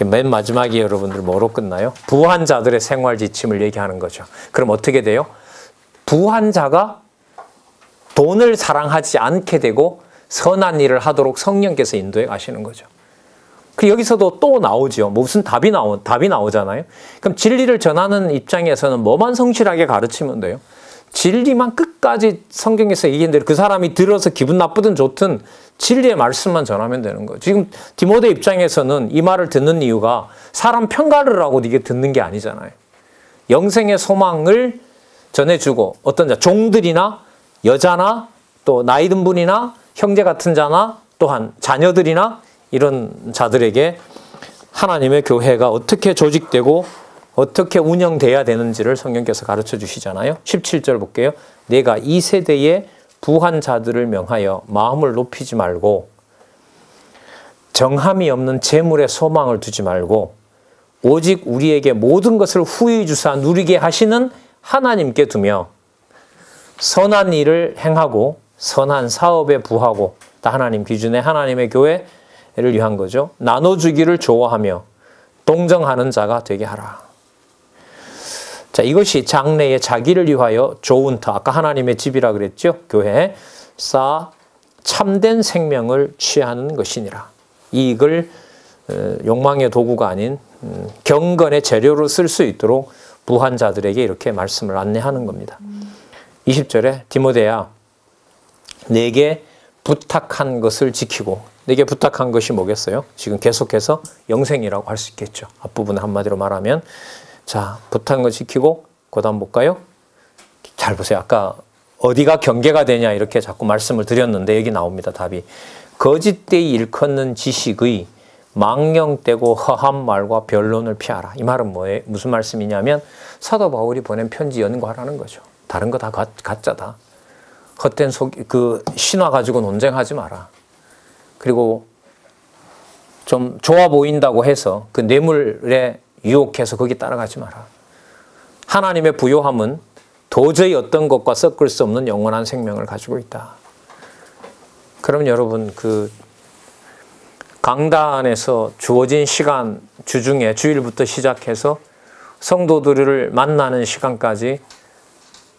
맨 마지막에 여러분들 뭐로 끝나요? 부한 자들의 생활 지침을 얘기하는 거죠. 그럼 어떻게 돼요? 부한 자가 돈을 사랑하지 않게 되고 선한 일을 하도록 성령께서 인도해 가시는 거죠. 그 여기서도 또 나오죠. 무슨 답이 나오잖아요. 그럼 진리를 전하는 입장에서는 뭐만 성실하게 가르치면 돼요? 진리만 끝까지 성경에서 얘기한 대로 그 사람이 들어서 기분 나쁘든 좋든 진리의 말씀만 전하면 되는 거예요. 지금 디모데 입장에서는 이 말을 듣는 이유가 사람 평가를 하고 이게 듣는 게 아니잖아요. 영생의 소망을 전해주고 어떤 자, 종들이나 여자나 또 나이 든 분이나 형제 같은 자나 또한 자녀들이나 이런 자들에게 하나님의 교회가 어떻게 조직되고 어떻게 운영돼야 되는지를 성경께서 가르쳐 주시잖아요. 17절 볼게요. 내가 이 세대의 부한 자들을 명하여 마음을 높이지 말고 정함이 없는 재물에 소망을 두지 말고 오직 우리에게 모든 것을 후히 주사 누리게 하시는 하나님께 두며 선한 일을 행하고 선한 사업에 부하고 다 하나님 기준의 하나님의 교회를 위한 거죠. 나눠주기를 좋아하며 동정하는 자가 되게 하라. 자, 이것이 장래에 자기를 위하여 좋은 터, 아까 하나님의 집이라 그랬죠. 교회에 쌓아 참된 생명을 취하는 것이니라. 이익을 욕망의 도구가 아닌 경건의 재료로 쓸 수 있도록 부한 자들에게 이렇게 말씀을 안내하는 겁니다. 20절에 디모데야 내게 부탁한 것을 지키고, 내게 부탁한 것이 뭐겠어요? 지금 계속해서 영생이라고 할 수 있겠죠. 앞부분에 한마디로 말하면 자, 부탁한 거 지키고 그 다음 볼까요? 잘 보세요. 아까 어디가 경계가 되냐 이렇게 자꾸 말씀을 드렸는데 여기 나옵니다. 답이. 거짓되이 일컫는 지식의 망령되고 허한 말과 변론을 피하라. 이 말은 뭐예요? 무슨 말씀이냐면 사도 바울이 보낸 편지 연구하라는 거죠. 다른 거 다 가짜다. 헛된 신화 가지고 논쟁하지 마라. 그리고 좀 좋아 보인다고 해서 그 뇌물에 유혹해서 거기 따라가지 마라. 하나님의 부요함은 도저히 어떤 것과 섞을 수 없는 영원한 생명을 가지고 있다. 그럼 여러분 그 강단에서 주어진 시간 주중에 주일부터 시작해서 성도들을 만나는 시간까지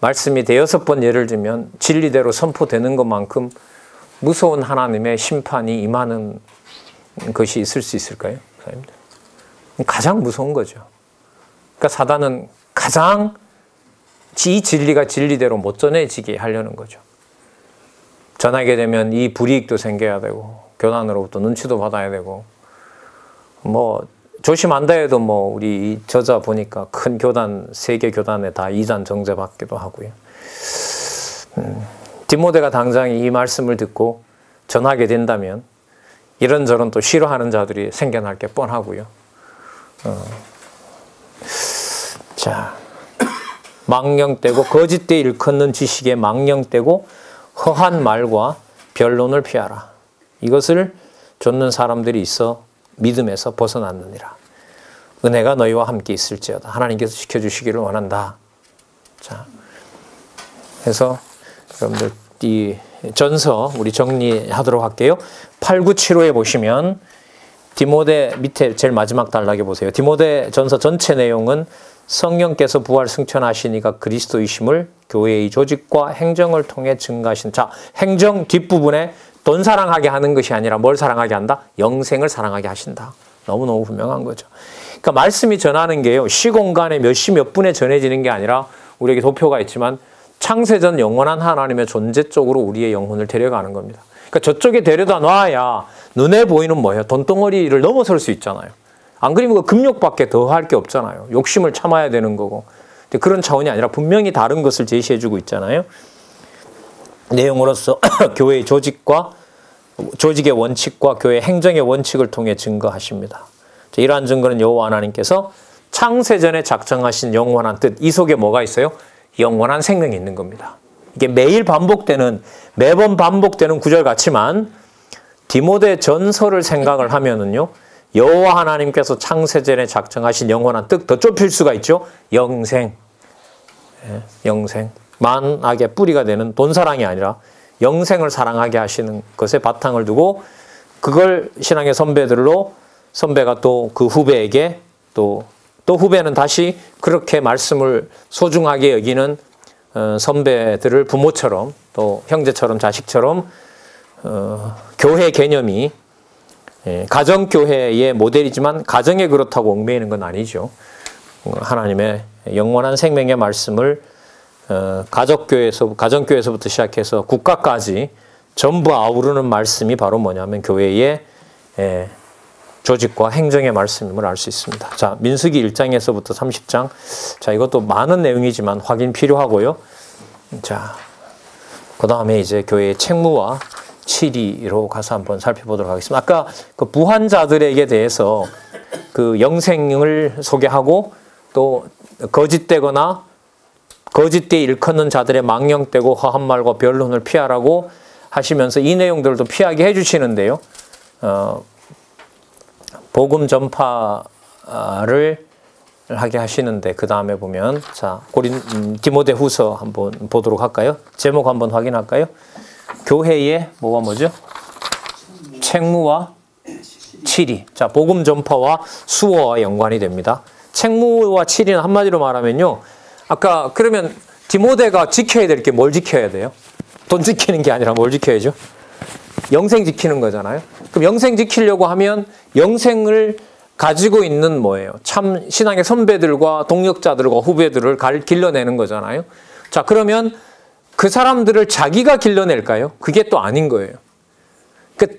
말씀이 대여섯 번 예를 들면 진리대로 선포되는 것만큼 무서운 하나님의 심판이 임하는 것이 있을 수 있을까요? 가장 무서운 거죠. 그러니까 사단은 가장 이 진리가 진리대로 못 전해지게 하려는 거죠. 전하게 되면 이 불이익도 생겨야 되고 교단으로부터 눈치도 받아야 되고 뭐 조심한다 해도 뭐 우리 저자 보니까 큰 교단, 세계 교단에 다 이단 정죄 받기도 하고요. 디모데가 당장 이 말씀을 듣고 전하게 된다면 이런저런 또 싫어하는 자들이 생겨날 게 뻔하고요. 자, 망령되고 거짓되이 일컫는 지식에 망령되고 허한 말과 변론을 피하라. 이것을 좇는 사람들이 있어 믿음에서 벗어났느니라. 은혜가 너희와 함께 있을지어다. 하나님께서 지켜주시기를 원한다. 자, 그래서 여러분들 이 전서 우리 정리하도록 할게요. 8, 9, 7호에 보시면 디모데 밑에 제일 마지막 단락에 보세요. 디모데 전서 전체 내용은 성령께서 부활 승천하시니까 그리스도이심을 교회의 조직과 행정을 통해 증가하신. 자, 행정 뒷부분에 돈 사랑하게 하는 것이 아니라 뭘 사랑하게 한다? 영생을 사랑하게 하신다. 너무너무 분명한 거죠. 그러니까 말씀이 전하는 게요, 시공간에 몇 시 몇 분에 전해지는 게 아니라 우리에게 도표가 있지만 창세전 영원한 하나님의 존재 쪽으로 우리의 영혼을 데려가는 겁니다. 그러니까 저쪽에 데려다 놔야 눈에 보이는 뭐예요? 돈덩어리를 넘어설 수 있잖아요. 안 그러면 그 금욕밖에 더 할 게 없잖아요. 욕심을 참아야 되는 거고. 그런 차원이 아니라 분명히 다른 것을 제시해주고 있잖아요. 내용으로서 교회의 조직의 원칙과 교회 행정의 원칙을 통해 증거하십니다. 이러한 증거는 여호와 하나님께서 창세전에 작정하신 영원한 뜻, 이 속에 뭐가 있어요? 영원한 생명이 있는 겁니다. 이게 매번 반복되는 구절 같지만 디모데 전서를 생각을 하면은요, 여호와 하나님께서 창세전에 작정하신 영원한 뜻, 더 좁힐 수가 있죠. 영생. 영생. 만악의 뿌리가 되는 돈사랑이 아니라 영생을 사랑하게 하시는 것에 바탕을 두고 그걸 신앙의 선배들로 선배가 또 그 후배에게 또 후배는 다시 그렇게 말씀을 소중하게 여기는 선배들을 부모처럼 또 형제처럼 자식처럼 교회 개념이 가정교회의 모델이지만 가정에 그렇다고 얽매이는 건 아니죠. 하나님의 영원한 생명의 말씀을 가정교회에서부터 시작해서 국가까지 전부 아우르는 말씀이 바로 뭐냐면 교회의 조직과 행정의 말씀임을 알 수 있습니다. 자, 민수기 1장에서부터 30장. 자, 이것도 많은 내용이지만 확인 필요하고요. 자, 그 다음에 이제 교회의 책무와 치리로 가서 한번 살펴보도록 하겠습니다. 아까 그 부한자들에게 대해서 그 영생을 소개하고 또 거짓되거나 거짓되이 일컫는 자들의 망령되고 허한 말과 변론을 피하라고 하시면서 이 내용들도 피하게 해주시는데요. 복음 전파를 하게 하시는데 그 다음에 보면 자 디모데후서 한번 보도록 할까요? 제목 한번 확인할까요? 교회의 뭐죠? 책무와 치리. 자, 복음 전파와 수호와 연관이 됩니다. 책무와 치리는 한마디로 말하면요. 아까 그러면 디모데가 지켜야 될 게 뭘 지켜야 돼요? 돈 지키는 게 아니라 뭘 지켜야죠? 영생 지키는 거잖아요. 그럼 영생 지키려고 하면 영생을 가지고 있는 뭐예요? 참 신앙의 선배들과 동역자들과 후배들을 길러내는 거잖아요. 자, 그러면 그 사람들을 자기가 길러낼까요? 그게 또 아닌 거예요.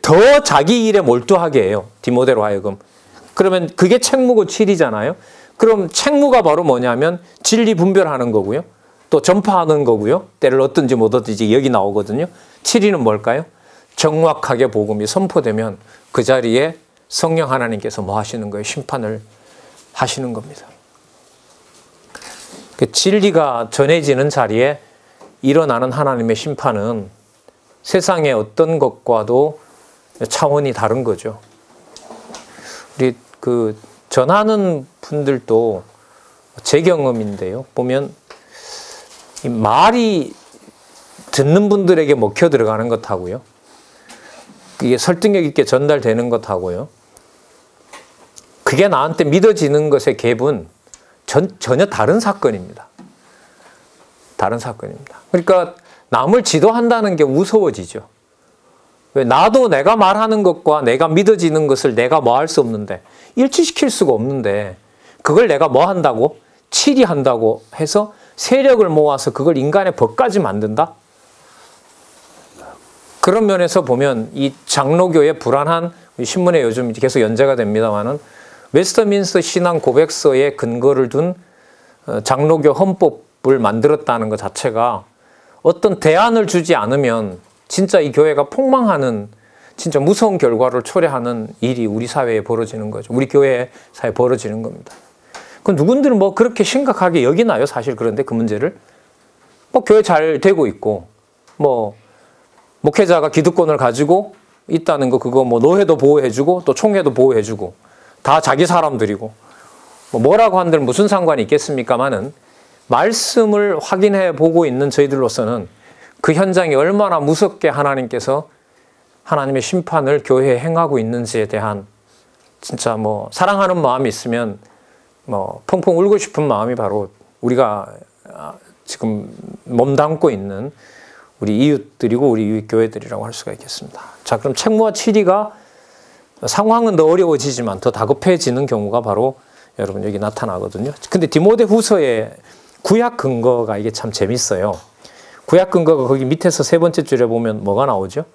더 자기 일에 몰두하게 해요. 디모데로 하여금. 그러면 그게 책무고 치리잖아요. 그럼 책무가 바로 뭐냐면 진리 분별하는 거고요. 또 전파하는 거고요. 때를 얻든지 못 얻든지 여기 나오거든요. 치리는 뭘까요? 정확하게 복음이 선포되면 그 자리에 성령 하나님께서 뭐 하시는 거예요? 심판을 하시는 겁니다. 그 진리가 전해지는 자리에 일어나는 하나님의 심판은 세상의 어떤 것과도 차원이 다른 거죠. 우리 그 전하는 분들도 제 경험인데요. 보면 이 말이 듣는 분들에게 먹혀 들어가는 것하고요. 이게 설득력 있게 전달되는 것하고요. 그게 나한테 믿어지는 것의 갭은 전혀 다른 사건입니다. 다른 사건입니다. 그러니까 남을 지도한다는 게 무서워지죠. 왜? 나도 내가 말하는 것과 내가 믿어지는 것을 내가 뭐 할 수 없는데 일치시킬 수가 없는데 그걸 내가 뭐 한다고? 치리한다고 해서 세력을 모아서 그걸 인간의 법까지 만든다? 그런 면에서 보면 이 장로교의 불안한 신문에 요즘 계속 연재가 됩니다만은 웨스트민스터 신앙 고백서에 근거를 둔 장로교 헌법을 만들었다는 것 자체가 어떤 대안을 주지 않으면 진짜 이 교회가 폭망하는 진짜 무서운 결과를 초래하는 일이 우리 사회에 벌어지는 거죠. 우리 교회 사회에 벌어지는 겁니다. 그 누군들은 뭐 그렇게 심각하게 여기나요? 사실 그런데 그 문제를 뭐 교회 잘 되고 있고 뭐 목회자가 기득권을 가지고 있다는 거 그거 뭐 노회도 보호해주고 또 총회도 보호해주고 다 자기 사람들이고 뭐라고 한들 무슨 상관이 있겠습니까마는 말씀을 확인해 보고 있는 저희들로서는 그 현장이 얼마나 무섭게 하나님께서 하나님의 심판을 교회에 행하고 있는지에 대한 진짜 뭐 사랑하는 마음이 있으면 뭐 펑펑 울고 싶은 마음이 바로 우리가 지금 몸담고 있는 우리 이웃들이고 우리 이웃 교회들이라고 할 수가 있겠습니다. 자, 그럼 책무와 치리가 상황은 더 어려워지지만 더 다급해지는 경우가 바로 여러분 여기 나타나거든요. 근데 디모데후서의 구약 근거가 이게 참 재밌어요. 구약 근거가 거기 밑에서 세 번째 줄에 보면 뭐가 나오죠?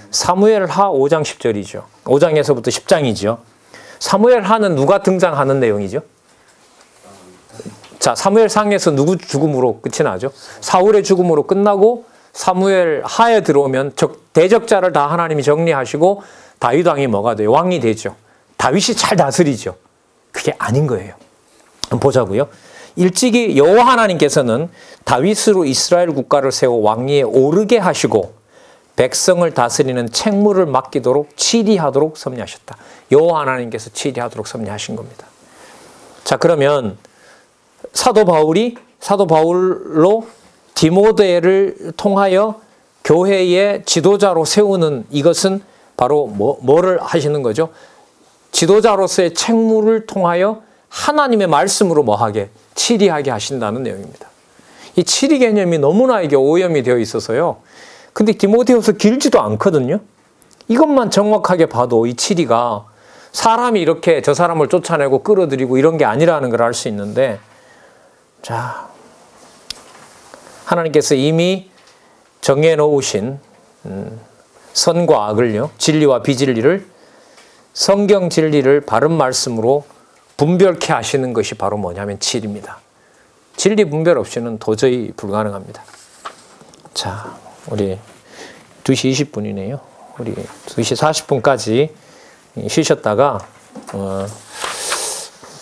사무엘하 5장 10절이죠. 5장에서부터 10장이죠. 사무엘하는 누가 등장하는 내용이죠? 자, 사무엘상에서 누구 죽음으로 끝이 나죠? 사울의 죽음으로 끝나고 사무엘하에 들어오면 대적자를 다 하나님이 정리하시고 다윗 왕이 뭐가 돼요? 왕이 되죠. 다윗이 잘 다스리죠. 그게 아닌 거예요. 한번 보자고요. 일찍이 여호와 하나님께서는 다윗으로 이스라엘 국가를 세워 왕위에 오르게 하시고 백성을 다스리는 책무를 맡기도록 치리하도록 섭리하셨다. 여호와 하나님께서 치리하도록 섭리하신 겁니다. 자, 그러면 사도 바울로 디모데를 통하여 교회의 지도자로 세우는 이것은 바로 뭐를 하시는 거죠? 지도자로서의 책무를 통하여 하나님의 말씀으로 뭐하게? 치리하게 하신다는 내용입니다. 이 치리 개념이 너무나 이게 오염이 되어 있어서요. 근데 디모데후서 길지도 않거든요. 이것만 정확하게 봐도 이 치리가 사람이 이렇게 저 사람을 쫓아내고 끌어들이고 이런 게 아니라는 걸 알 수 있는데, 자, 하나님께서 이미 정해 놓으신 선과 악을요, 진리와 비진리를, 성경 진리를 바른 말씀으로 분별케 하시는 것이 바로 뭐냐면 진리입니다. 진리 분별 없이는 도저히 불가능합니다. 자, 우리 2시 20분이네요. 우리 2시 40분까지 쉬셨다가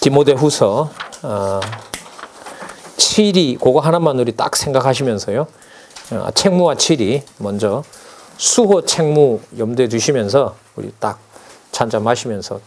디모데후서 7이 그거 하나만 우리 딱 생각하시면서요. 책무와 치리 먼저 수호 책무 염두에 두시면서 우리 딱 찬잔 마시면서